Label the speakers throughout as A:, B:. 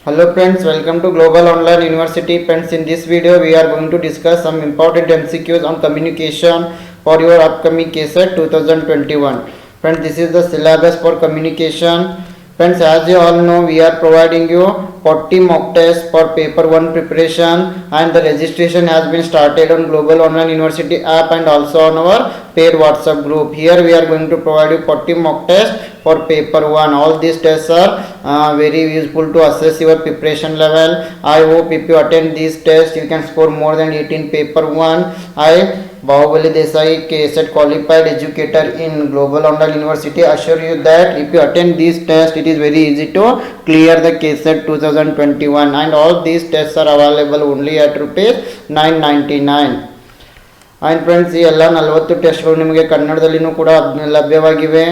A: Hello friends, welcome to Global Online University. Friends, in this video we are going to discuss some important MCQs on communication for your upcoming KSET 2021. Friends, this is the syllabus for communication. Friends, as you all know, we are providing you 40 mock tests for paper 1 preparation, and the registration has been started on Global Online University app and also on our paid WhatsApp group. Here we are going to provide you 40 mock tests for paper 1. All these tests are very useful to assess your preparation level. I hope if you attend these tests you can score more than 18 paper 1. I, Bahubali Desai, KSET qualified educator in Global Online University, assure you that if you attend these tests it is very easy to clear the KSET 2021, and all these tests are available only at rupees 999. And friends, ಈ ಎಲ್ಲ 40 ಟೆಸ್ಟ್ಗಳು ನಿಮಗೆ ಕನ್ನಡದಲ್ಲಿಯೂ ಕೂಡ ಲಭ್ಯವಾಗಿವೆ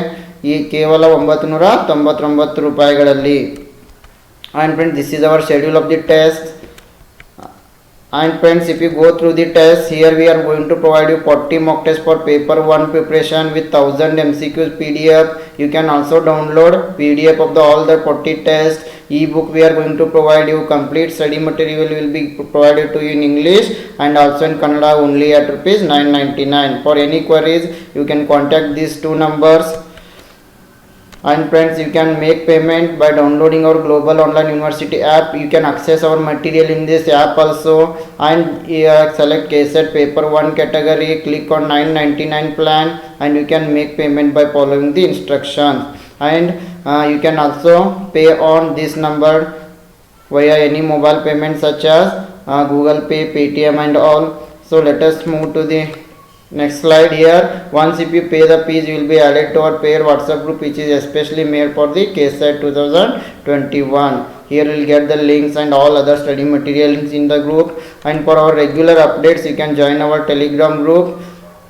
A: ಈ ಕೇವಲ 999 ರೂಪಾಯಿಗಳಲ್ಲಿ. And friends, this is our schedule of the test. And friends, if you go through the test, here we are going to provide you 40 mock tests for paper 1 preparation with 1000 MCQs PDF. You can also download PDF of all the 40 tests. Ebook we are going to provide you. Complete study material will be provided to you in English and also in Kannada only at rupees 999. For any queries you can contact these two numbers. And friends, you can make payment by downloading our Global Online University app. You can access our material in this app also, and select KSET paper 1 category, click on 999 plan, and you can make payment by following the instructions. And you can also pay on this number via any mobile payment such as Google Pay, Paytm and all. So let us move to the next slide. Here, once if you pay the fees, you will be added to our paid WhatsApp group, which is especially made for the KSET 2021. Here you will get the links and all other study materials in the group. And for our regular updates, you can join our Telegram group.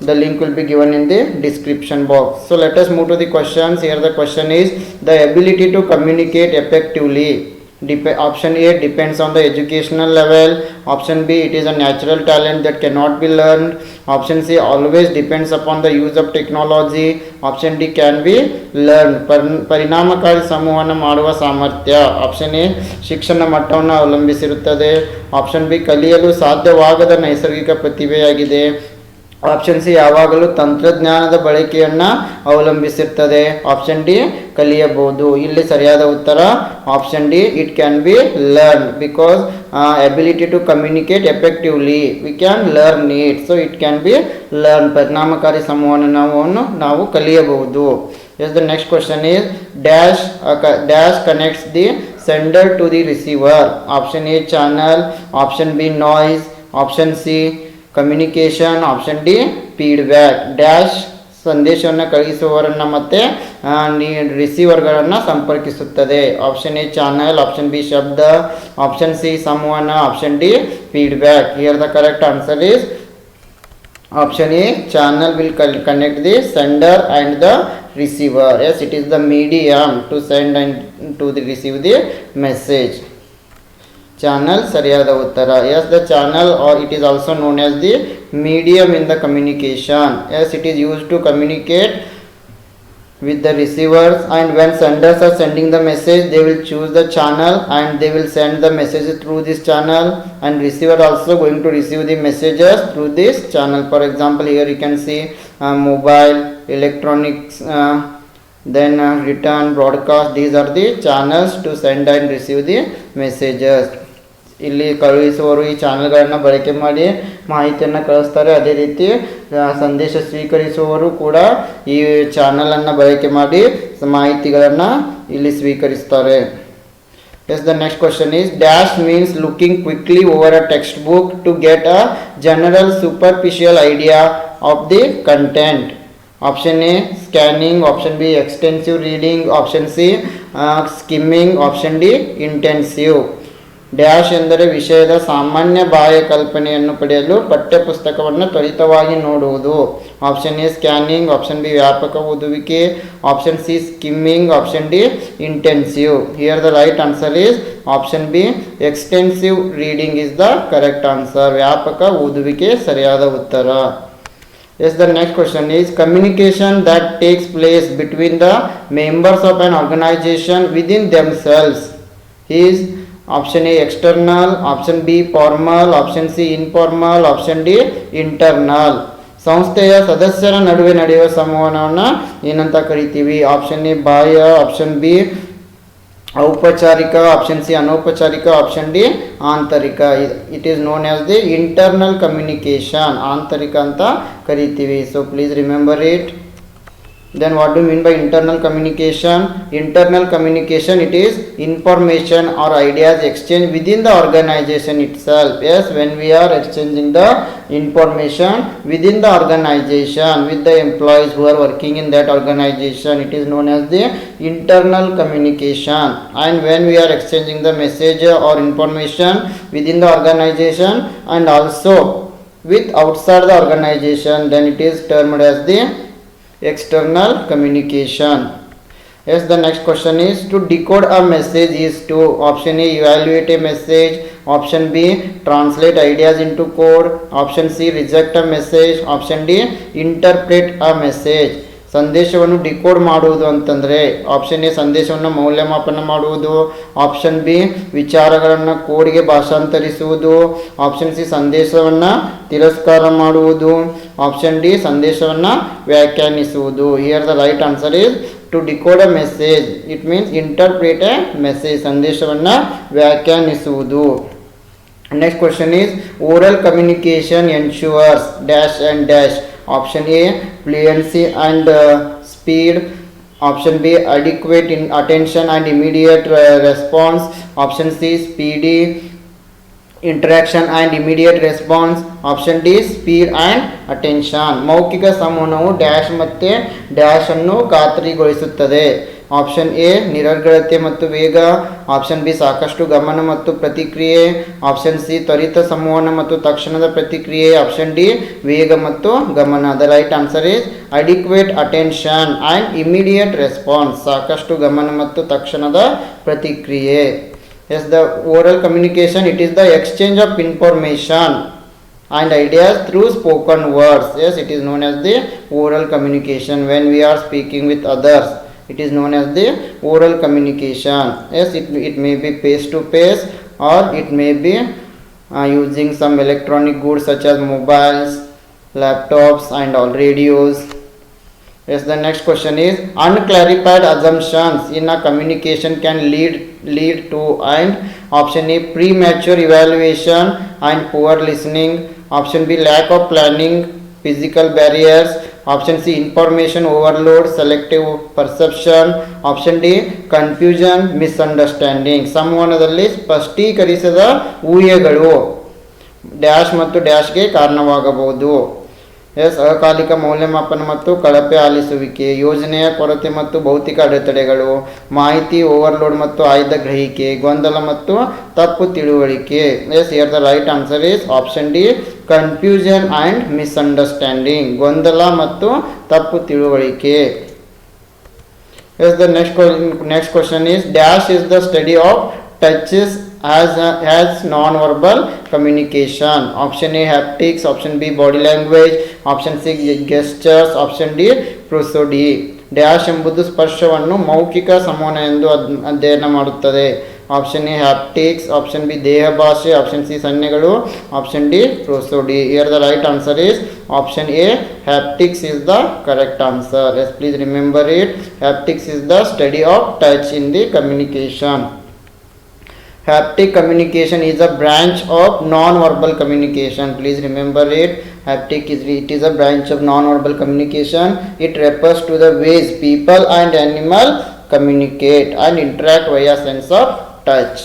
A: The link will be given in the description box. So let us move to the questions. Here the question is, the ability to communicate effectively. Option A, depends on the educational level. Option B, it is a natural talent that cannot be learned. Option C, always depends upon the use of technology. Option D, can be learned. ಪರಿಣಾಮಕಾರಿ ಸಂವಹನ ಮಾಡುವ ಸಾಮರ್ಥ್ಯ. Option A, ಶಿಕ್ಷಣ ಮಟ್ಟವನ್ನು ಅವಲಂಬಿಸಿರುತ್ತದೆ. Option B, ಕಲಿಯಲು ಸಾಧ್ಯವಾಗದ ನೈಸರ್ಗಿಕ ಪ್ರತಿಭೆಯಾಗಿದೆ. ಆಪ್ಷನ್ ಸಿ, ಯಾವಾಗಲೂ ತಂತ್ರಜ್ಞಾನದ ಬಳಕೆಯನ್ನು ಅವಲಂಬಿಸಿರ್ತದೆ. ಆಪ್ಷನ್ ಡಿ, ಕಲಿಯಬಹುದು. ಇಲ್ಲಿ ಸರಿಯಾದ ಉತ್ತರ option D, it can be learn, because ability to communicate effectively, we can learn it, so it can be learn. ಪರಿಣಾಮಕಾರಿ ಸಂವಹನವನ್ನು ನಾವು ಕಲಿಯಬಹುದು. Yes, the next question is, dash connects the sender to the receiver. Option A, channel. Option B, noise. Option C, communication. Option D, feedback. Dash ಸಂದೇಶವನ್ನು ಕಳುಹಿಸುವವರನ್ನು ಮತ್ತು ರಿಸೀವರ್ಗಳನ್ನು ಸಂಪರ್ಕಿಸುತ್ತದೆ. Option A, channel. Option B, ಶಬ್ದ. ಆಪ್ಷನ್ ಸಿ, ಸಂವಹನ. Option D, feedback. Here the correct answer is option A, channel will connect the sender and the receiver. Yes, it is the medium to send and to receive the message. Channel ಸರಿಯಾದ ಉತ್ತರ. Yes, the channel, or it is also known as the medium in the communication. Yes, it is used to communicate with the receivers, and when senders are sending the message, they will choose the channel and they will send the message through this channel, and receiver also going to receive the messages through this channel. For example, here you can see mobile, electronics, then return, broadcast. These are the channels to send and receive the messages. ಇಲ್ಲಿ ಕಳುಹಿಸುವವರು ಈ ಚಾನಲ್ಗಳನ್ನು ಬಳಕೆ ಮಾಡಿ ಮಾಹಿತಿಯನ್ನು ಕಳಿಸ್ತಾರೆ. ಅದೇ ರೀತಿ ಸಂದೇಶ ಸ್ವೀಕರಿಸುವವರು ಕೂಡ ಈ ಚಾನಲನ್ನು ಬಳಕೆ ಮಾಡಿ ಮಾಹಿತಿಗಳನ್ನು ಇಲ್ಲಿ ಸ್ವೀಕರಿಸ್ತಾರೆ. Yes, the next question is, dash means looking quickly over a textbook to get a general superficial idea of the content. Option A, scanning. Option B, extensive reading. Option C, skimming. Option D, intensive. Dash ಎಂದರೆ ವಿಷಯದ ಸಾಮಾನ್ಯ ಬಾಹ್ಯ ಕಲ್ಪನೆಯನ್ನು ಪಡೆಯಲು ಪಠ್ಯಪುಸ್ತಕವನ್ನು ತ್ವರಿತವಾಗಿ ನೋಡುವುದು. Option A, scanning. Option B, ವ್ಯಾಪಕ ಓದುವಿಕೆ. Option C, skimming. Option D, intensive. Here the right answer is option B, extensive reading is the correct answer. ವ್ಯಾಪಕ ಓದುವಿಕೆ ಸರಿಯಾದ ಉತ್ತರ. Yes, the next question is, communication that takes place between the members of an organization within themselves is option A external, option B formal, option C informal, option D internal. ಸಂಸ್ಥೆಯ ಸದಸ್ಯರ ನಡುವೆ ನಡೆಯುವ ಸಂವಹನವನ್ನು ಏನಂತ ಕರಿತೀವಿ? ಆಪ್ಷನ್ ಎ ಬಾಹ್ಯ, option B ಔಪಚಾರಿಕ, option C ಅನೌಪಚಾರಿಕ, ಆಪ್ಷನ್ ಡಿ ಆಂತರಿಕ. It is known as the internal communication, ಆಂತರಿಕ ಅಂತ ಕರಿತೀವಿ. So please remember it. Then what do you mean by internal communication? Internal communication, it is information or ideas exchanged within the organization itself. Yes, when we are exchanging the information within the organization with the employees who are working in that organization, it is known as the internal communication. And when we are exchanging the message or information within the organization and also with outside the organization, then it is termed as the external communication. Yes, the next question is to decode a message is to option A evaluate a message, option B translate ideas into code, option C reject a message, option D interpret a message. ಸಂದೇಶವನ್ನು decode ಮಾಡುವುದು ಅಂತಂದರೆ option A ಸಂದೇಶವನ್ನು ಮೌಲ್ಯಮಾಪನ ಮಾಡುವುದು, option B ವಿಚಾರಗಳನ್ನು ಕೋಡ್ಗೆ ಭಾಷಾಂತರಿಸುವುದು, option C ಸಂದೇಶವನ್ನು ತಿರಸ್ಕಾರ ಮಾಡುವುದು, ಆಪ್ಷನ್ ಡಿ ಸಂದೇಶವನ್ನು ವ್ಯಾಖ್ಯಾನಿಸುವುದು. Here the right answer is to decode a message. It means interpret a message, ಸಂದೇಶವನ್ನು ವ್ಯಾಖ್ಯಾನಿಸುವುದು. Next question is oral communication ensures dash and dash. Option A fluency and speed, option B adequate in attention and immediate response, option C speedy interaction and immediate response, option D speed and attention. ಮೌಖಿಕ ಸಂವಹನವು dash ಮತ್ತು dash ಅನ್ನು ಖಾತ್ರಿಗೊಳಿಸುತ್ತದೆ. Option A ನಿರರ್ಗಳತೆ ಮತ್ತು ವೇಗ, option B ಸಾಕಷ್ಟು ಗಮನ ಮತ್ತು ಪ್ರತಿಕ್ರಿಯೆ, ಆಪ್ಷನ್ ಸಿ ತ್ವರಿತ ಸಂವಹನ ಮತ್ತು ತಕ್ಷಣದ ಪ್ರತಿಕ್ರಿಯೆ, ಆಪ್ಷನ್ ಡಿ ವೇಗ ಮತ್ತು ಗಮನ. The right answer is adequate attention and immediate response, ಸಾಕಷ್ಟು ಗಮನ ಮತ್ತು ತಕ್ಷಣದ ಪ್ರತಿಕ್ರಿಯೆ. Yes, the oral communication, it is the exchange of information and ideas through spoken words. Yes, it is known as the oral communication. When we are speaking with others, it is known as the oral communication. Yes, it may be face to face or it may be using some electronic goods such as mobiles, laptops and all radios. Yes, the next question is unclarified assumptions in a communication can lead to, and option A premature evaluation and poor listening, option B lack of planning, physical barriers, option C information overload, selective perception, option D confusion, misunderstanding. ಸಂವಹನದಲ್ಲಿ ಸ್ಪಷ್ಟೀಕರಿಸದ ಊಹೆಗಳು dash ಮತ್ತು ಡ್ಯಾಶ್ಗೆ ಕಾರಣವಾಗಬಹುದು. S, ಅಕಾಲಿಕ ಮೌಲ್ಯಮಾಪನ ಮತ್ತು ಕಳಪೆ ಆಲಿಸುವಿಕೆ, ಯೋಜನೆಯ ಕೊರತೆ ಮತ್ತು ಭೌತಿಕ ಅಡೆತಡೆಗಳು, ಮಾಹಿತಿ ಓವರ್ಲೋಡ್ ಮತ್ತು ಆಯ್ದ ಗ್ರಹಿಕೆ, ಗೊಂದಲ ಮತ್ತು ತಪ್ಪು ತಿಳುವಳಿಕೆ. Yes, here the right answer is option D confusion and misunderstanding, ಗೊಂದಲ ಮತ್ತು ತಪ್ಪು ತಿಳುವಳಿಕೆ. Yes, the next question is dash is the study of touches as non-verbal communication. Option A haptics, option B body language, option C gestures, option D prosody. Dash ಎಂಬುದು ಸ್ಪರ್ಶವನ್ನು ಮೌಖಿಕ ಸಂವಹನ ಎಂದು ಅಧ್ಯಯನ ಮಾಡುತ್ತದೆ. Option A haptics, option B ದೇಹ ಭಾಷೆ, option C ಸನ್ನೆಗಳು, option D prosody. Here the right answer is option A haptics is the correct answer. Yes, please remember it. Haptics is the study of touch in the communication. Haptic communication is a branch of non-verbal communication. Please remember it. It is a branch of non-verbal communication. It refers to the ways people and animal communicate and interact via sense of touch.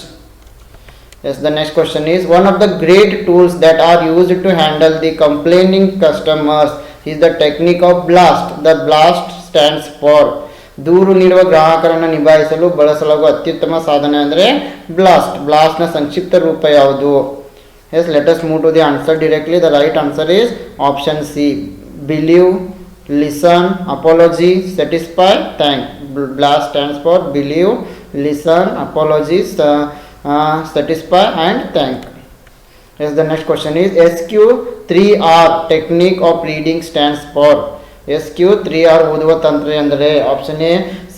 A: Yes, the next question is one of the great tools that are used to handle the complaining customers is the technique of BLAST. The BLAST stands for ದೂರು ನೀಡುವ ಗ್ರಾಹಕರನ್ನು ನಿಭಾಯಿಸಲು ಬಳಸಲಾಗುವ ಅತ್ಯುತ್ತಮ ಸಾಧನೆ ಅಂದರೆ blast. ಬ್ಲಾಸ್ಟ್ನ ಸಂಕ್ಷಿಪ್ತ ರೂಪ ಯಾವುದು? Yes, let us move to the answer directly. The right answer is option C believe, listen, apology, satisfy, thank. BLAST stands for believe, listen, apology, satisfy and thank. Yes, the next question is SQ3R technique of reading stands for. SQ3R ಓದುವ ತಂತ್ರ ಎಂದರೆ option A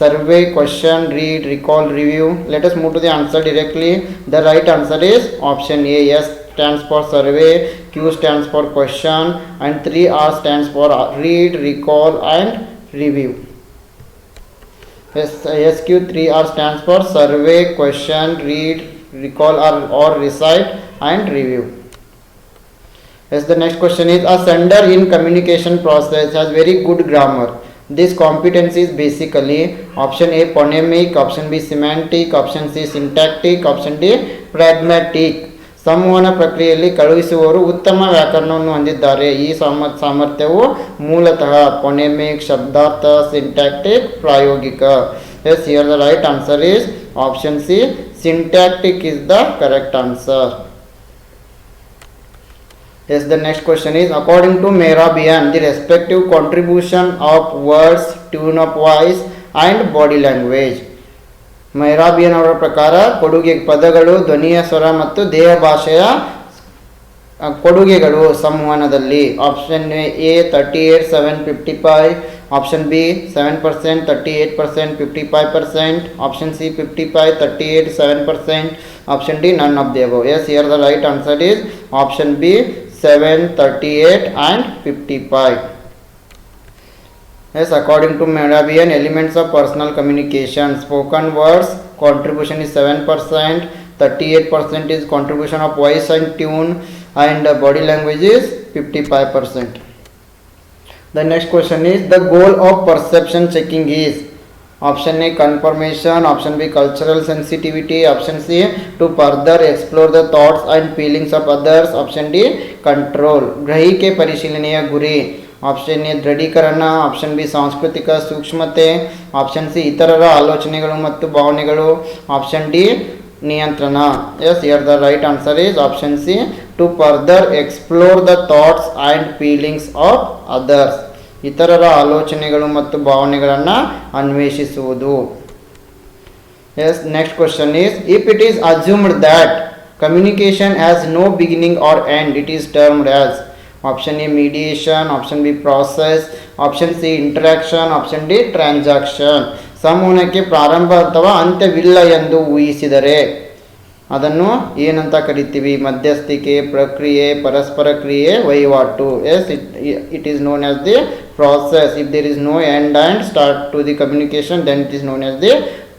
A: survey, question, read, recall, review. Let us move to the answer directly. The right answer is option A. S stands for survey, Q stands for question, and 3R stands for read, recall, and review. Yes, SQ 3R stands for survey, question, read, recall, or recite, and review. Yes, the next question is, a sender in communication process has very good grammar. This competency is basically option A phonemic, option B semantic, option C syntactic, option D pragmatic. ಸಂವಹನ ಪ್ರಕ್ರಿಯೆಯಲ್ಲಿ ಕಳುಹಿಸುವವರು ಉತ್ತಮ ವ್ಯಾಕರಣವನ್ನು ಹೊಂದಿದ್ದಾರೆ. ಈ ಸಾಮರ್ಥ್ಯವು ಮೂಲತಃ phonemic, ಶಬ್ದಾರ್ಥ, syntactic, ಪ್ರಾಯೋಗಿಕ. Yes, here the right answer is option C, syntactic is the correct answer. Yes, the next question is, according to Mehrabian, the respective contribution of words, tune of voice and body language. Mehrabian ಅವರ ಪ್ರಕಾರ ಕೊಡುಗೆ ಪದಗಳು, ಧ್ವನಿಯ ಸ್ವರ ಮತ್ತು ದೇಹ ಭಾಷೆಯ ಕೊಡುಗೆಗಳು ಸಂವಹನದಲ್ಲಿ. Option A 38, 7, 55, option B 7%, 38%, 55%, option C 55, 38, 7%, option D none of the above. Yes, here the right answer is option B, 7, 38 and 55. Yes, according to Mehrabian, elements of personal communication, spoken words contribution is 7%, 38% is contribution of voice and tune, and body language is 55%. The next question is, the goal of perception checking is option A confirmation, option B cultural sensitivity, option C to further explore the thoughts and feelings of others, option D control. ಗ್ರಹಿಕೆ ಪರಿಶೀಲನೆಯ ಗುರಿ. Option A ದೃಢೀಕರಣ, option B ಸಾಂಸ್ಕೃತಿಕ ಸೂಕ್ಷ್ಮತೆ, option C ಇತರರ ಆಲೋಚನೆಗಳು ಮತ್ತು ಭಾವನೆಗಳು, ಆಪ್ಷನ್ ಡಿ ನಿಯಂತ್ರಣ. Yes, here the right answer is option C, to further explore the thoughts and feelings of others. ಇತರರ ಆಲೋಚನೆಗಳು ಮತ್ತು ಭಾವನೆಗಳನ್ನು ಅನ್ವೇಷಿಸುವುದು. Yes, next question is, if it is assumed that communication has no beginning or end, it is termed as option A mediation, option B process, option C interaction, option D transaction. ಸಂವಹನಕ್ಕೆ ಪ್ರಾರಂಭ ಅಥವಾ ಅಂತ್ಯವಿಲ್ಲ ಎಂದು ಊಹಿಸಿದರೆ ಅದನ್ನು ಏನಂತ ಕರಿತೀವಿ? ಮಧ್ಯಸ್ಥಿಕೆ, ಪ್ರಕ್ರಿಯೆ, ಪರಸ್ಪರ ಕ್ರಿಯೆ, ವಹಿವಾಟು. Yes, it is known as the process. If there is no end and start to the communication, then it is known as the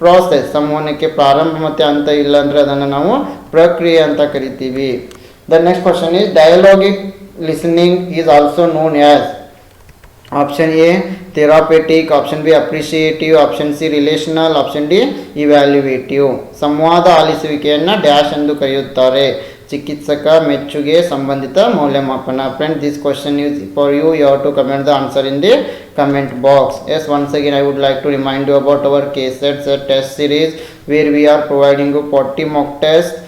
A: process. ಸಂವಹನಕ್ಕೆ ಪ್ರಾರಂಭ ಮತ್ತು ಅಂತ್ಯ ಇಲ್ಲ ಅಂದರೆ ಅದನ್ನು ನಾವು ಪ್ರಕ್ರಿಯೆ ಅಂತ ಕರಿತೀವಿ. The next question is, dialogic listening is also known as option A therapeutic, option B appreciative, option C relational, option D evaluative. ಸಂವಾದ ಆಲಿಸುವಿಕೆಯನ್ನು ಡ್ಯಾಶ್ ಎಂದು ಕರೆಯುತ್ತಾರೆ. ಚಿಕಿತ್ಸಕ, ಮೆಚ್ಚುಗೆ, ಸಂಬಂಧಿತ, ಮೌಲ್ಯಮಾಪನ. Friends, this question is for you. You have to comment the answer in the comment box. Yes, once again I would like to remind you about our KSET test series, where we are providing you 40 mock tests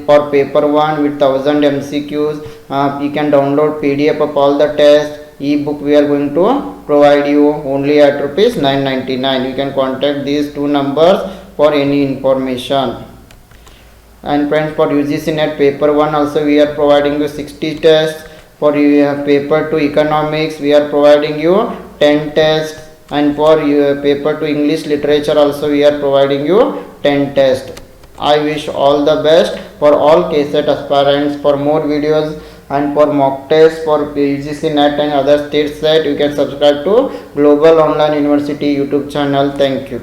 A: for paper 1 with 1000 MCQs. You can download PDF of all the tests. E-book we are going to provide you only at rupees 999. You can contact these two numbers for any information. And friends, for UGC NET paper 1 also we are providing you 60 tests. For paper 2 economics we are providing you 10 tests. And for paper 2 English literature also we are providing you 10 tests. I wish all the best for all KSET aspirants. For more videos and for mock tests for UGC NET and other state set, you can subscribe to Global Online University YouTube channel. Thank you.